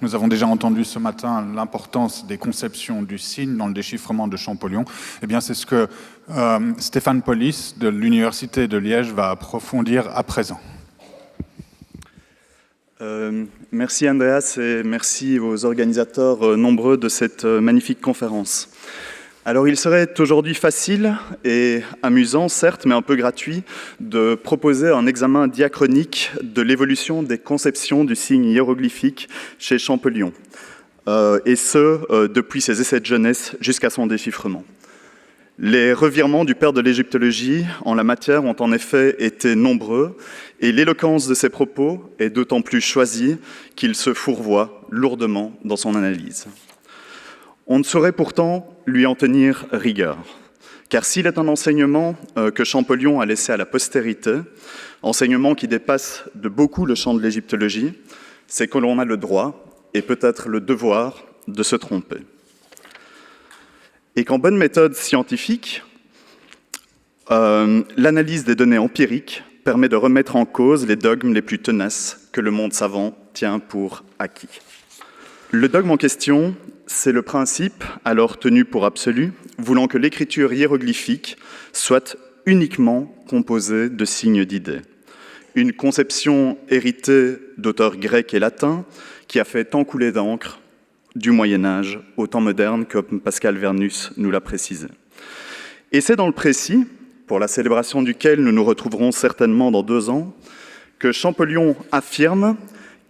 Nous avons déjà entendu ce matin l'importance des conceptions du signe dans le déchiffrement de Champollion. Eh bien, c'est ce que Stéphane Pollis de l'Université de Liège va approfondir à présent. Merci Andreas et merci aux organisateurs nombreux de cette magnifique conférence. Alors il serait aujourd'hui facile et amusant, certes, mais un peu gratuit, de proposer un examen diachronique de l'évolution des conceptions du signe hiéroglyphique chez Champollion, et ce, depuis ses essais de jeunesse jusqu'à son déchiffrement. Les revirements du père de l'égyptologie en la matière ont en effet été nombreux, et l'éloquence de ses propos est d'autant plus choisie qu'il se fourvoie lourdement dans son analyse. On ne saurait pourtant lui en tenir rigueur, car s'il est un enseignement que Champollion a laissé à la postérité, enseignement qui dépasse de beaucoup le champ de l'égyptologie, c'est que l'on a le droit, et peut-être le devoir, de se tromper. Et qu'en bonne méthode scientifique, l'analyse des données empiriques permet de remettre en cause les dogmes les plus tenaces que le monde savant tient pour acquis. Le dogme en question, c'est le principe, alors tenu pour absolu, voulant que l'écriture hiéroglyphique soit uniquement composée de signes d'idées. Une conception héritée d'auteurs grecs et latins qui a fait tant couler d'encre du Moyen-Âge au temps moderne, comme Pascal Vernus nous l'a précisé. Et c'est dans le précis, pour la célébration duquel nous nous retrouverons certainement dans 2 ans, que Champollion affirme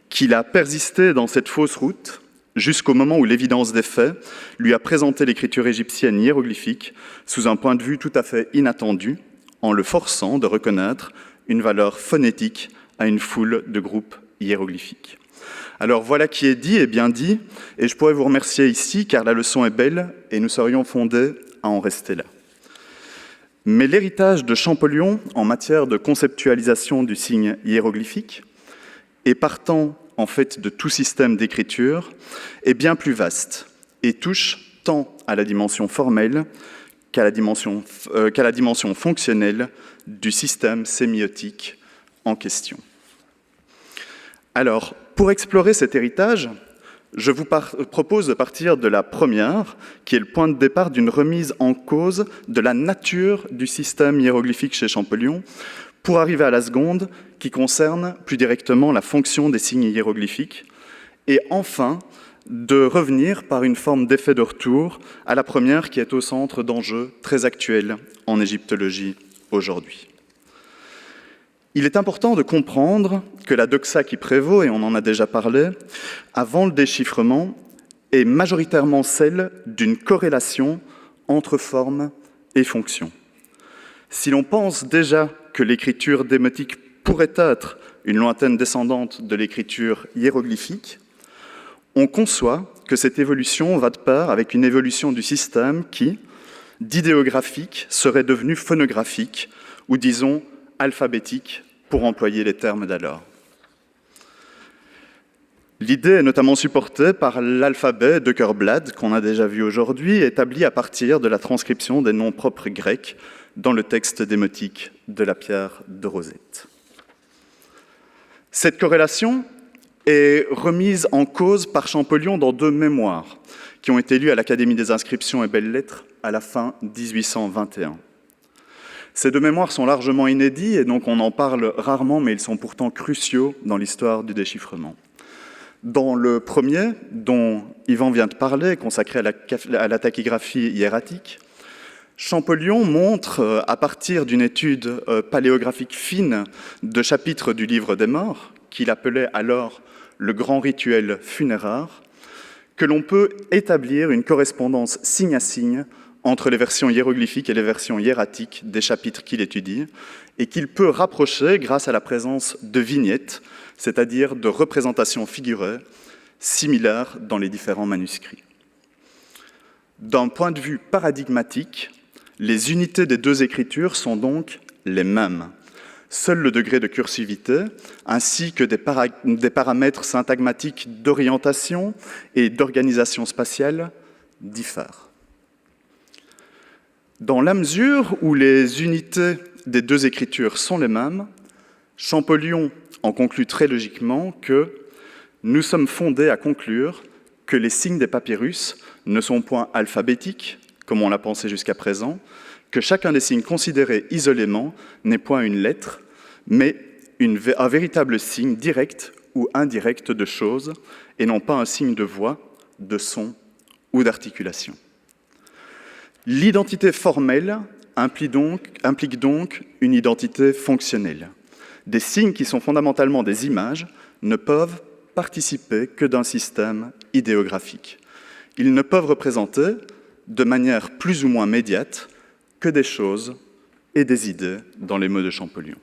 qu'il a persisté dans cette fausse route jusqu'au moment où l'évidence des faits lui a présenté l'écriture égyptienne hiéroglyphique sous un point de vue tout à fait inattendu, en le forçant de reconnaître une valeur phonétique à une foule de groupes hiéroglyphiques. Alors voilà qui est dit et bien dit, et je pourrais vous remercier ici, car la leçon est belle, et nous serions fondés à en rester là. Mais l'héritage de Champollion en matière de conceptualisation du signe hiéroglyphique, et partant en fait de tout système d'écriture, est bien plus vaste, et touche tant à la dimension formelle qu'à la dimension fonctionnelle du système sémiotique en question. Alors, pour explorer cet héritage, je vous propose de partir de la première, qui est le point de départ d'une remise en cause de la nature du système hiéroglyphique chez Champollion, pour arriver à la seconde, qui concerne plus directement la fonction des signes hiéroglyphiques, et enfin, de revenir par une forme d'effet de retour à la première qui est au centre d'enjeux très actuels en égyptologie aujourd'hui. Il est important de comprendre que la doxa qui prévaut, et on en a déjà parlé, avant le déchiffrement, est majoritairement celle d'une corrélation entre forme et fonction. Si l'on pense déjà que l'écriture démotique pourrait être une lointaine descendante de l'écriture hiéroglyphique, on conçoit que cette évolution va de pair avec une évolution du système qui, d'idéographique, serait devenu phonographique, ou disons alphabétique, pour employer les termes d'alors. L'idée est notamment supportée par l'alphabet d'Œkerblad, qu'on a déjà vu aujourd'hui, établi à partir de la transcription des noms propres grecs dans le texte démotique de la pierre de Rosette. Cette corrélation est remise en cause par Champollion dans 2 mémoires qui ont été lus à l'Académie des inscriptions et belles-lettres à la fin 1821. Ces 2 mémoires sont largement inédits et donc on en parle rarement, mais ils sont pourtant cruciaux dans l'histoire du déchiffrement. Dans le premier, dont Yvan vient de parler, consacré à la tachygraphie hiératique, Champollion montre, à partir d'une étude paléographique fine de chapitres du Livre des Morts, qu'il appelait alors le grand rituel funéraire, que l'on peut établir une correspondance signe à signe entre les versions hiéroglyphiques et les versions hiératiques des chapitres qu'il étudie, et qu'il peut rapprocher grâce à la présence de vignettes, c'est-à-dire de représentations figurées, similaires dans les différents manuscrits. D'un point de vue paradigmatique, les unités des 2 écritures sont donc les mêmes. Seul le degré de cursivité, ainsi que des paramètres syntagmatiques d'orientation et d'organisation spatiale diffèrent. Dans la mesure où les unités des 2 écritures sont les mêmes, Champollion en conclut très logiquement que nous sommes fondés à conclure que les signes des papyrus ne sont point alphabétiques, comme on l'a pensé jusqu'à présent, que chacun des signes considérés isolément n'est point une lettre, mais un véritable signe direct ou indirect de choses, et non pas un signe de voix, de son ou d'articulation. L'identité formelle implique donc une identité fonctionnelle. Des signes qui sont fondamentalement des images ne peuvent participer que d'un système idéographique. Ils ne peuvent représenter, de manière plus ou moins médiate, que des choses et des idées dans les mots de Champollion.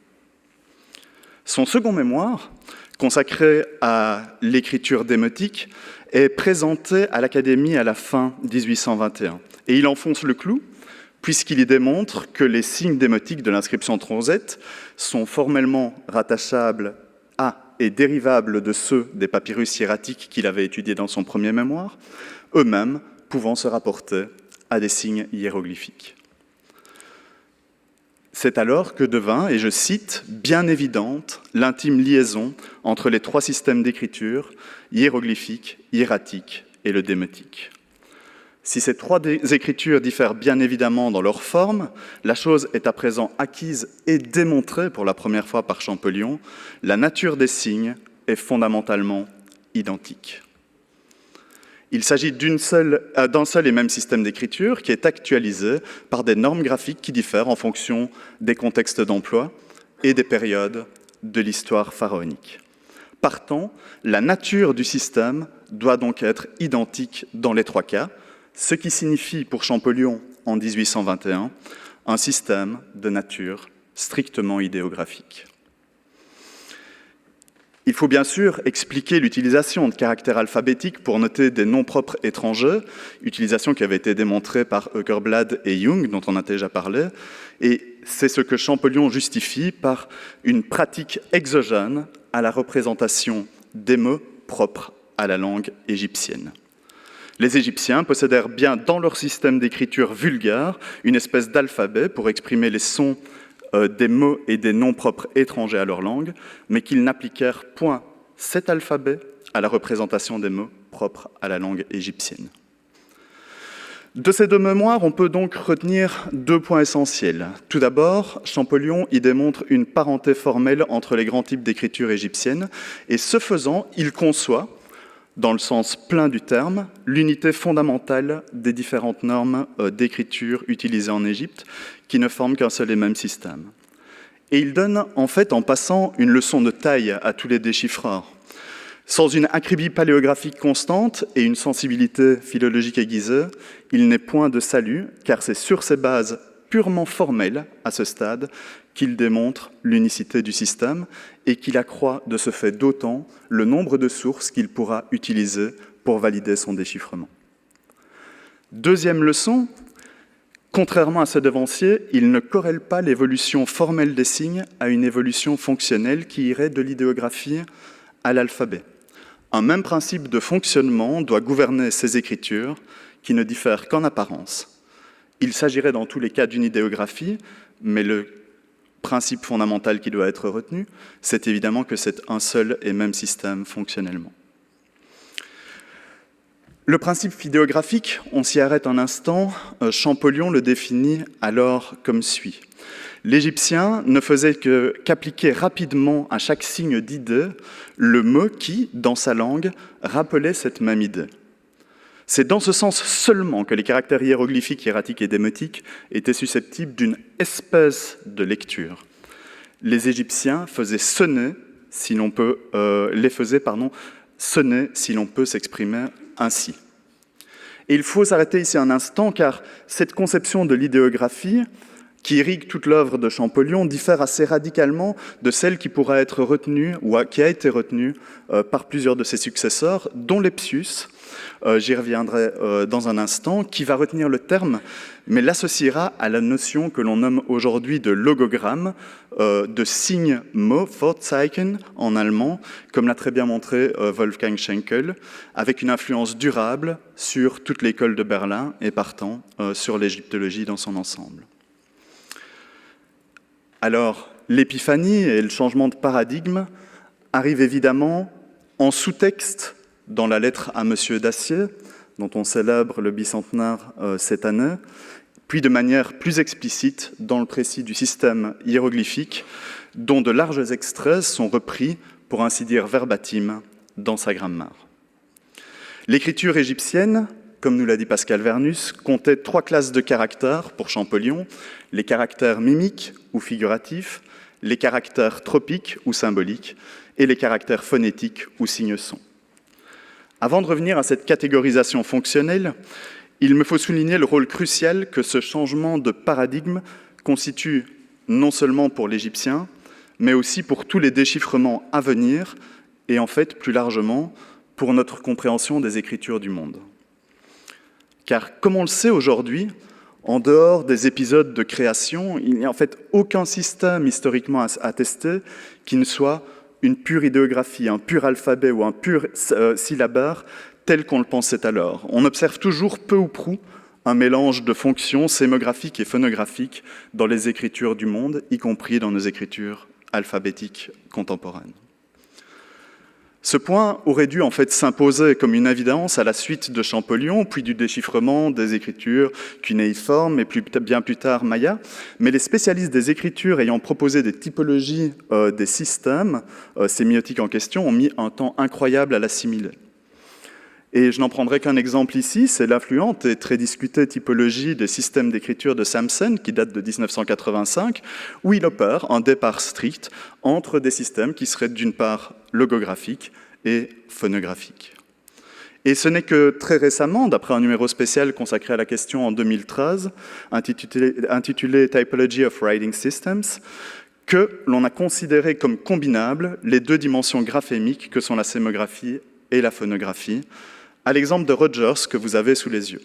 Son second mémoire, consacré à l'écriture démotique, est présenté à l'Académie à la fin 1821. Et il enfonce le clou, puisqu'il y démontre que les signes démotiques de l'inscription Tronzette sont formellement rattachables à et dérivables de ceux des papyrus hiératiques qu'il avait étudiés dans son premier mémoire, eux-mêmes pouvant se rapporter à des signes hiéroglyphiques. C'est alors que devint, et je cite, « bien évidente l'intime liaison entre les trois systèmes d'écriture, hiéroglyphique, hiératique et le démotique. » Si ces trois écritures diffèrent bien évidemment dans leur forme, la chose est à présent acquise et démontrée pour la première fois par Champollion, la nature des signes est fondamentalement identique. Il s'agit d'un seul et même système d'écriture qui est actualisé par des normes graphiques qui diffèrent en fonction des contextes d'emploi et des périodes de l'histoire pharaonique. Partant, la nature du système doit donc être identique dans les trois cas, ce qui signifie pour Champollion en 1821 un système de nature strictement idéographique. Il faut bien sûr expliquer l'utilisation de caractères alphabétiques pour noter des noms propres étrangers, utilisation qui avait été démontrée par Åkerblad et Jung, dont on a déjà parlé, et c'est ce que Champollion justifie par une pratique exogène à la représentation des mots propres à la langue égyptienne. Les Égyptiens possédèrent bien dans leur système d'écriture vulgaire une espèce d'alphabet pour exprimer les sons des mots et des noms propres étrangers à leur langue, mais qu'ils n'appliquèrent point cet alphabet à la représentation des mots propres à la langue égyptienne. De ces deux mémoires, on peut donc retenir deux points essentiels. Tout d'abord, Champollion y démontre une parenté formelle entre les grands types d'écriture égyptienne, et ce faisant, il conçoit, dans le sens plein du terme, l'unité fondamentale des différentes normes d'écriture utilisées en Égypte, qui ne forment qu'un seul et même système. Et il donne, en fait, en passant, une leçon de taille à tous les déchiffreurs. Sans une acribie paléographique constante et une sensibilité philologique aiguisée, il n'est point de salut, car c'est sur ces bases purement formelles, à ce stade, qu'il démontre l'unicité du système et qu'il accroît de ce fait d'autant le nombre de sources qu'il pourra utiliser pour valider son déchiffrement. Deuxième leçon, contrairement à ce devancier, il ne corrèle pas l'évolution formelle des signes à une évolution fonctionnelle qui irait de l'idéographie à l'alphabet. Un même principe de fonctionnement doit gouverner ces écritures qui ne diffèrent qu'en apparence. Il s'agirait dans tous les cas d'une idéographie, mais le principe fondamental qui doit être retenu, c'est évidemment que c'est un seul et même système fonctionnellement. Le principe idéographique, on s'y arrête un instant, Champollion le définit alors comme suit. L'Égyptien ne faisait qu'appliquer rapidement à chaque signe d'idée le mot qui, dans sa langue, rappelait cette même idée. C'est dans ce sens seulement que les caractères hiéroglyphiques, hiératiques et démotiques étaient susceptibles d'une espèce de lecture. Les Égyptiens faisaient sonner, si l'on peut, sonner, si l'on peut s'exprimer ainsi. Et il faut s'arrêter ici un instant, car cette conception de l'idéographie, qui irrigue toute l'œuvre de Champollion, diffère assez radicalement de celle qui pourra être retenue, ou qui a été retenue par plusieurs de ses successeurs, dont Lepsius, j'y reviendrai dans un instant, qui va retenir le terme, mais l'associera à la notion que l'on nomme aujourd'hui de logogramme, de signe-mot, Wortzeichen en allemand, comme l'a très bien montré Wolfgang Schenkel, avec une influence durable sur toute l'école de Berlin et partant sur l'égyptologie dans son ensemble. Alors, l'épiphanie et le changement de paradigme arrivent évidemment En sous-texte, dans la lettre à Monsieur Dacier, dont on célèbre le bicentenaire cette année, puis de manière plus explicite dans le précis du système hiéroglyphique, dont de larges extraits sont repris, pour ainsi dire verbatim, dans sa grammaire. L'écriture égyptienne, comme nous l'a dit Pascal Vernus, comptait 3 classes de caractères pour Champollion, les caractères mimiques ou figuratifs, les caractères tropiques ou symboliques, et les caractères phonétiques ou signes-sons. Avant de revenir à cette catégorisation fonctionnelle, il me faut souligner le rôle crucial que ce changement de paradigme constitue non seulement pour l'Égyptien, mais aussi pour tous les déchiffrements à venir, et en fait, plus largement, pour notre compréhension des Écritures du monde. Car, comme on le sait aujourd'hui, en dehors des épisodes de création, il n'y a en fait aucun système historiquement attesté qui ne soit une pure idéographie, un pur alphabet ou un pur syllabaire tel qu'on le pensait alors. On observe toujours peu ou prou un mélange de fonctions sémographiques et phonographiques dans les écritures du monde, y compris dans nos écritures alphabétiques contemporaines. Ce point aurait dû en fait s'imposer comme une évidence à la suite de Champollion, puis du déchiffrement des écritures cunéiformes et bien plus tard Maya, mais les spécialistes des écritures ayant proposé des typologies des systèmes sémiotiques en question ont mis un temps incroyable à l'assimiler. Et je n'en prendrai qu'un exemple ici, c'est l'influente et très discutée typologie des systèmes d'écriture de Samson, qui date de 1985, où il opère un départ strict entre des systèmes qui seraient d'une part logographiques et phonographiques. Et ce n'est que très récemment, d'après un numéro spécial consacré à la question en 2013, intitulé « Typology of Writing Systems », que l'on a considéré comme combinables les 2 dimensions graphémiques que sont la sémographie et la phonographie, à l'exemple de Rogers que vous avez sous les yeux.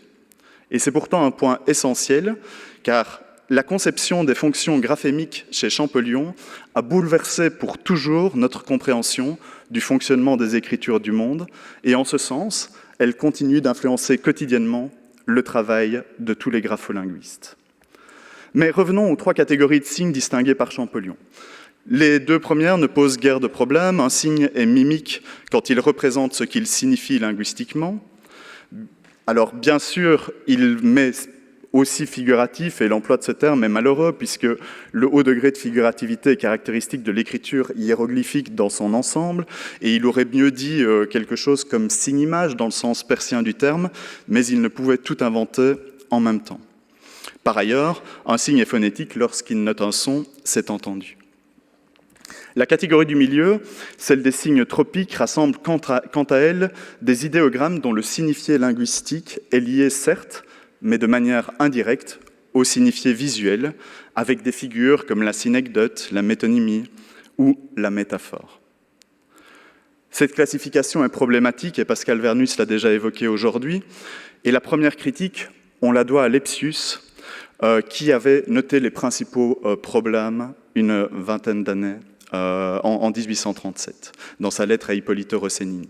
Et c'est pourtant un point essentiel, car la conception des fonctions graphémiques chez Champollion a bouleversé pour toujours notre compréhension du fonctionnement des écritures du monde, et en ce sens, elle continue d'influencer quotidiennement le travail de tous les grapholinguistes. Mais revenons aux 3 catégories de signes distinguées par Champollion. Les 2 premières ne posent guère de problème. Un signe est mimique quand il représente ce qu'il signifie linguistiquement. Alors, bien sûr, il met aussi figuratif, et l'emploi de ce terme est malheureux, puisque le haut degré de figurativité est caractéristique de l'écriture hiéroglyphique dans son ensemble, et il aurait mieux dit quelque chose comme signe-image dans le sens persien du terme, mais il ne pouvait tout inventer en même temps. Par ailleurs, un signe est phonétique lorsqu'il note un son, c'est entendu. La catégorie du milieu, celle des signes tropiques, rassemble quant à elle des idéogrammes dont le signifié linguistique est lié, certes, mais de manière indirecte, au signifié visuel, avec des figures comme la synecdote, la métonymie ou la métaphore. Cette classification est problématique, et Pascal Vernus l'a déjà évoqué aujourd'hui, et la première critique, on la doit à Lepsius, qui avait noté les principaux problèmes une vingtaine d'années en 1837, dans sa lettre à Ippolito Rossenini.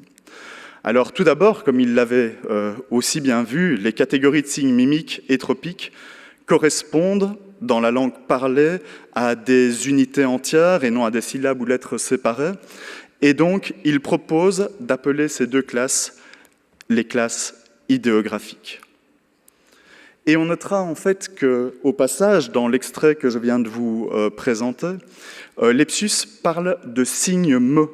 Alors tout d'abord, comme il l'avait aussi bien vu, les catégories de signes mimiques et tropiques correspondent, dans la langue parlée, à des unités entières et non à des syllabes ou lettres séparées. Et donc, il propose d'appeler ces 2 classes les classes idéographiques. Et on notera en fait qu'au passage, dans l'extrait que je viens de vous présenter, Lepsius parle de signes me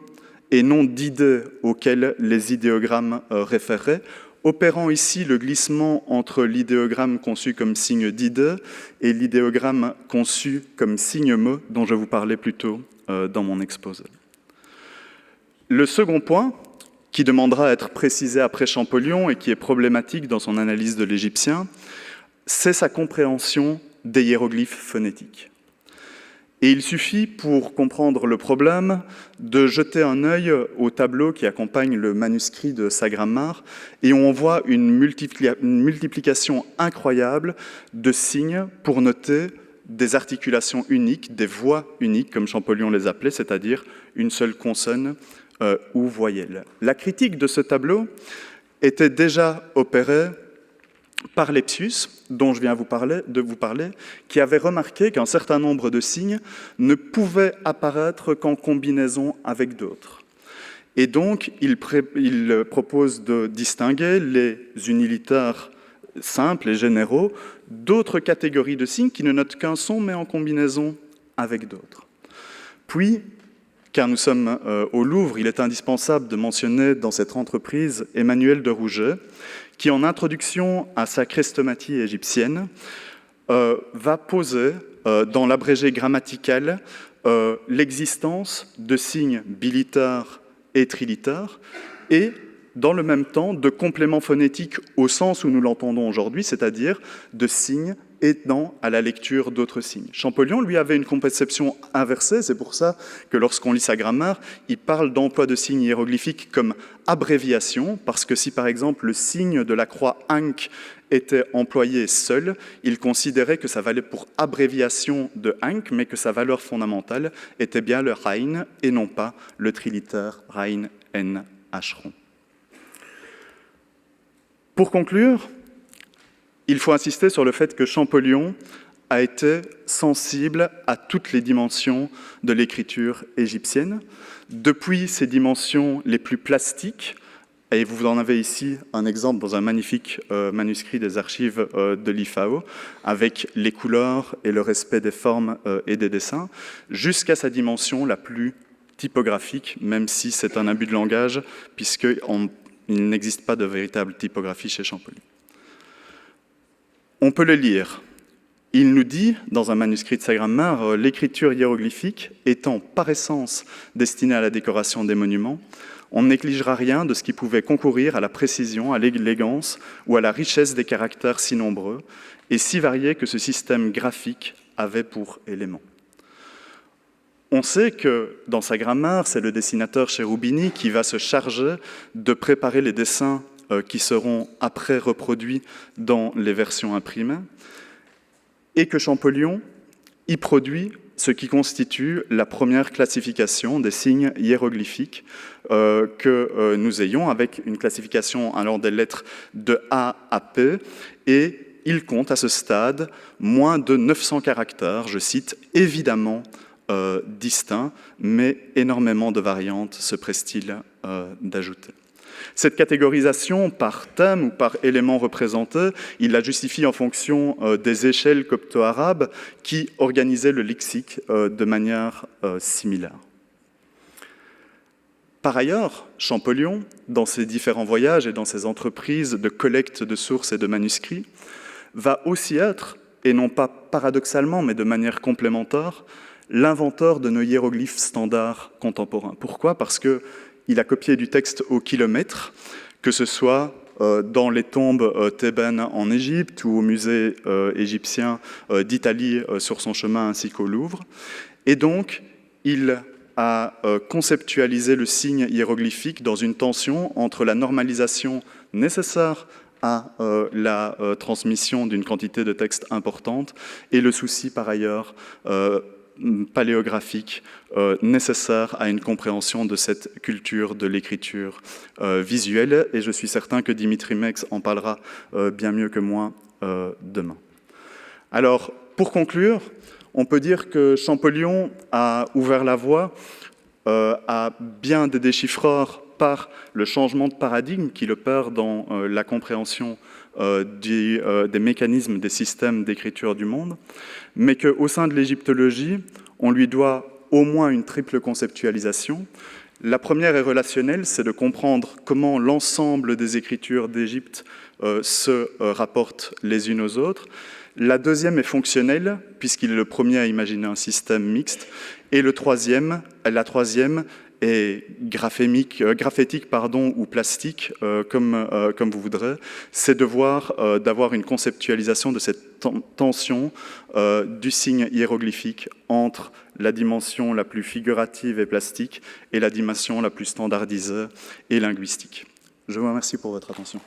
et non d'idées auxquelles les idéogrammes référaient, opérant ici le glissement entre l'idéogramme conçu comme signe d'idée et l'idéogramme conçu comme signe me, dont je vous parlais plus tôt dans mon exposé. Le second point, qui demandera à être précisé après Champollion et qui est problématique dans son analyse de l'égyptien, c'est sa compréhension des hiéroglyphes phonétiques. Et il suffit, pour comprendre le problème, de jeter un œil au tableau qui accompagne le manuscrit de sa grammaire, et on voit une multiplication incroyable de signes pour noter des articulations uniques, des voix uniques, comme Champollion les appelait, c'est-à-dire une seule consonne ou voyelle. La critique de ce tableau était déjà opérée par Lepsius, dont je viens de vous parler, qui avait remarqué qu'un certain nombre de signes ne pouvaient apparaître qu'en combinaison avec d'autres. Et donc, il propose de distinguer les unilitaires simples et généraux d'autres catégories de signes qui ne notent qu'un son, mais en combinaison avec d'autres. Puis, car nous sommes au Louvre, il est indispensable de mentionner dans cette entreprise Emmanuel de Rouget, qui, en introduction à sa chrestomatie égyptienne, va poser dans l'abrégé grammatical l'existence de signes bilitaires et trilitaires, et dans le même temps de compléments phonétiques au sens où nous l'entendons aujourd'hui, c'est-à-dire de signes aidant à la lecture d'autres signes. Champollion, lui, avait une conception inversée, c'est pour ça que lorsqu'on lit sa grammaire, il parle d'emploi de signes hiéroglyphiques comme abréviation, parce que si par exemple le signe de la croix Ankh était employé seul, il considérait que ça valait pour abréviation de Ankh, mais que sa valeur fondamentale était bien le Rain et non pas le trilitaire Rain N H. Pour conclure, il faut insister sur le fait que Champollion a été sensible à toutes les dimensions de l'écriture égyptienne, depuis ses dimensions les plus plastiques, et vous en avez ici un exemple dans un magnifique manuscrit des archives de l'IFAO, avec les couleurs et le respect des formes et des dessins, jusqu'à sa dimension la plus typographique, même si c'est un abus de langage, puisqu'il n'existe pas de véritable typographie chez Champollion. On peut le lire. Il nous dit, dans un manuscrit de sa grammaire, l'écriture hiéroglyphique étant par essence destinée à la décoration des monuments, on ne négligera rien de ce qui pouvait concourir à la précision, à l'élégance ou à la richesse des caractères si nombreux et si variés que ce système graphique avait pour élément. On sait que dans sa grammaire, c'est le dessinateur Cherubini qui va se charger de préparer les dessins qui seront après reproduits dans les versions imprimées, et que Champollion y produit ce qui constitue la première classification des signes hiéroglyphiques que nous ayons, avec une classification allant des lettres de A à P, et il compte à ce stade moins de 900 caractères, je cite, évidemment distincts, mais énormément de variantes se presse-t-il d'ajouter. Cette catégorisation par thème ou par élément représenté, il la justifie en fonction des échelles copto-arabes qui organisaient le lexique de manière similaire. Par ailleurs, Champollion, dans ses différents voyages et dans ses entreprises de collecte de sources et de manuscrits, va aussi être, et non pas paradoxalement, mais de manière complémentaire, l'inventeur de nos hiéroglyphes standards contemporains. Pourquoi ? Parce qu'il a copié du texte au kilomètre, que ce soit dans les tombes thébaines en Égypte ou au musée égyptien d'Italie sur son chemin ainsi qu'au Louvre. Et donc, il a conceptualisé le signe hiéroglyphique dans une tension entre la normalisation nécessaire à la transmission d'une quantité de texte importante et le souci par ailleurs paléographique nécessaire à une compréhension de cette culture de l'écriture visuelle, et je suis certain que Dimitri Mex en parlera bien mieux que moi demain. Alors, pour conclure, on peut dire que Champollion a ouvert la voie à bien des déchiffreurs par le changement de paradigme qu'il opère dans la compréhension des mécanismes des systèmes d'écriture du monde, mais qu'au sein de l'égyptologie, on lui doit au moins une triple conceptualisation. La première est relationnelle, c'est de comprendre comment l'ensemble des écritures d'Égypte se rapportent les unes aux autres. La deuxième est fonctionnelle, puisqu'il est le premier à imaginer un système mixte. Et la troisième est graphétique ou plastique, comme vous voudrez, c'est d'avoir une conceptualisation de cette tension du signe hiéroglyphique entre la dimension la plus figurative et plastique et la dimension la plus standardisée et linguistique. Je vous remercie pour votre attention.